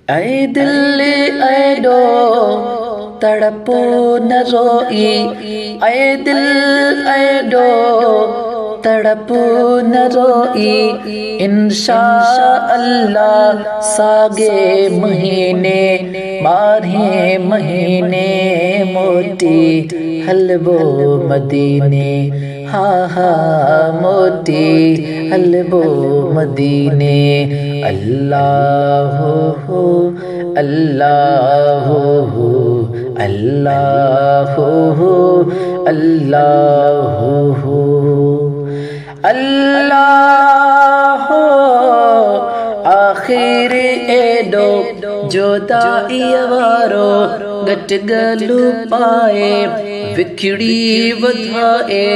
اے دل اے دو تڑپو نہ روئی، اے دل اے دو تڑپو نہ روئی، انشاءاللہ ساگے مہینے 12 مہینے موٹی حلبو مدینے، ہاں ہاں موٹی حلبو مدینے۔ اللہ ہو اللہ ہو اللہ ہو اللہ ہو اللہ ہو آخر ایڈو جودائی وارو گٹ گلو پائے، وکھڑی ودھائے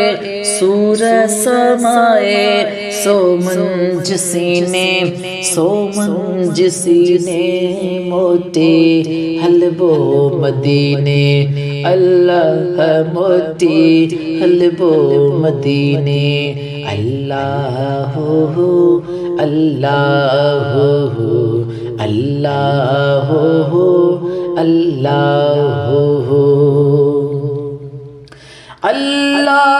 سور سمائے، سو منج سینے سو منج سینے موٹے حلبو مدینے، اللہ موٹی حلبو مدینے۔ اللہ ہو اللہ ہو اللہ ہو اللہ ہو اللہ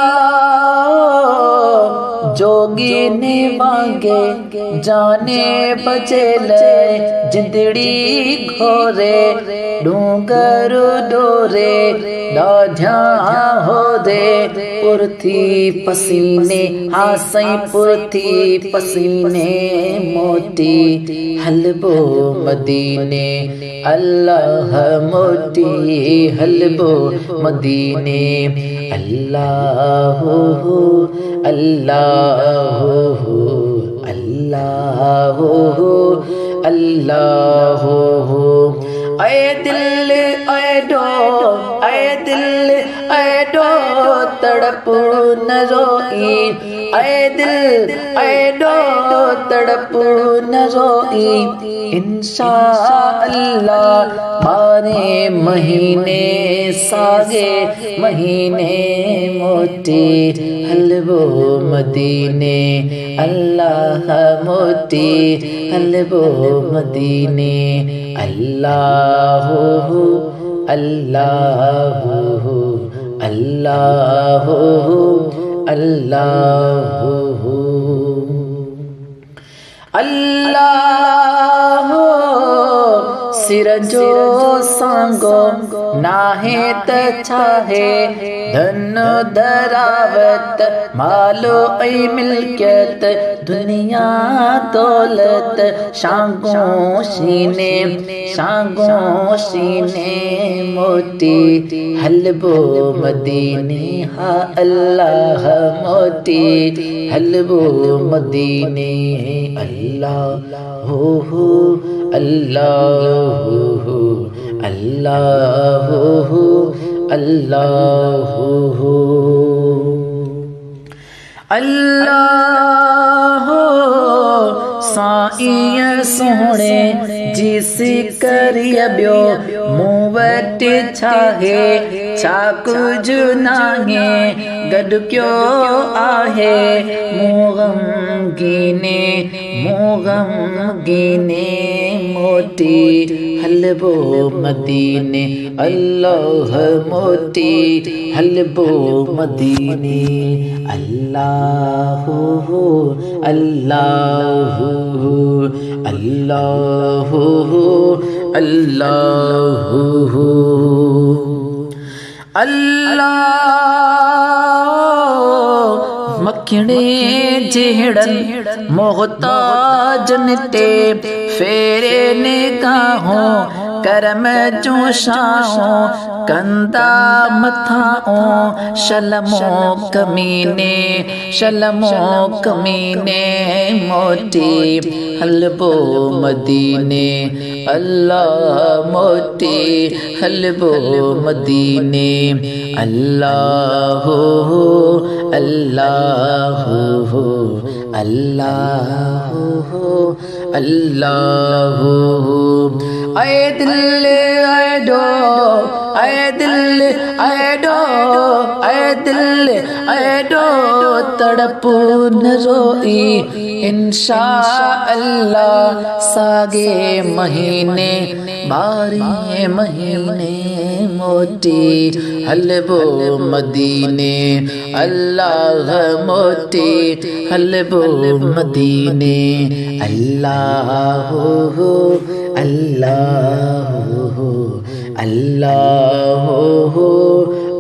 جوگی نے مانگے جانے بچے لے، جندڑی گھورے ڈونگر ڈورے ڈاڈھیاں ہو دے، پرتھی پسینے ہاں سائیں پرتھی پسینے موٹی حلبو مدینے، اللہ موٹی حلبو مدینے۔ اللہ ہو اللہ ہو اللہ ہو اللہ ہو اے دل اے دو اے دل اے دو تڑپو نہ روئی، اے دل اے دو تڑپو نہ روئی، انشاءاللہ 12 مہینے ساگے مہینے موٹی حلبو مدینے، اللہ موٹی حلبو مدینے۔ اللہ ہو اللہ ہو اللہ ہو اللہ ہو اللہ ہو سرجو سانگو ناہے تچھاہے، دھن دراوت مالو ای ملکیت، دنیا دولت شانگوں شینے شانگوں شینے موٹی حلبو مدینے، ہاں اللہ موٹی حلبو مدینے۔ اللہ ہو اللہ ہو اللہ ہو اللہ ہو اللہ ہو سائیں سونے جس کریے بیو منہ وٹ چھاہے، چھا کچھ ناہے گڈ کیوں آہے، منہ غمگینے موٹی حلبو مدینے، اللہ موٹی حلبو مدینے۔ اللہ ہو اللہ ہو اللہ ہو اللہ ہو اللہ مکھڑے جہڑن محتاجن تے فیرے نگاہوں کرم جو شاہوں، کندہ متھاؤں شلموں کمینے موٹی حلبو مدینے، اللہ موٹی حلبو مدینے۔ اللہ ہو اللہ ہو اللہ ہو اللہ ہو اے دل اے دو اے دل اے دو اے دل اے دو تڑپ نہ روئی انشاءاللہ ساگے مہینے باری مہینے موٹی حلبو مدینے اللہ موٹی حلبو مدینے اللہ اللہ اللہ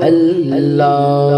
اللہ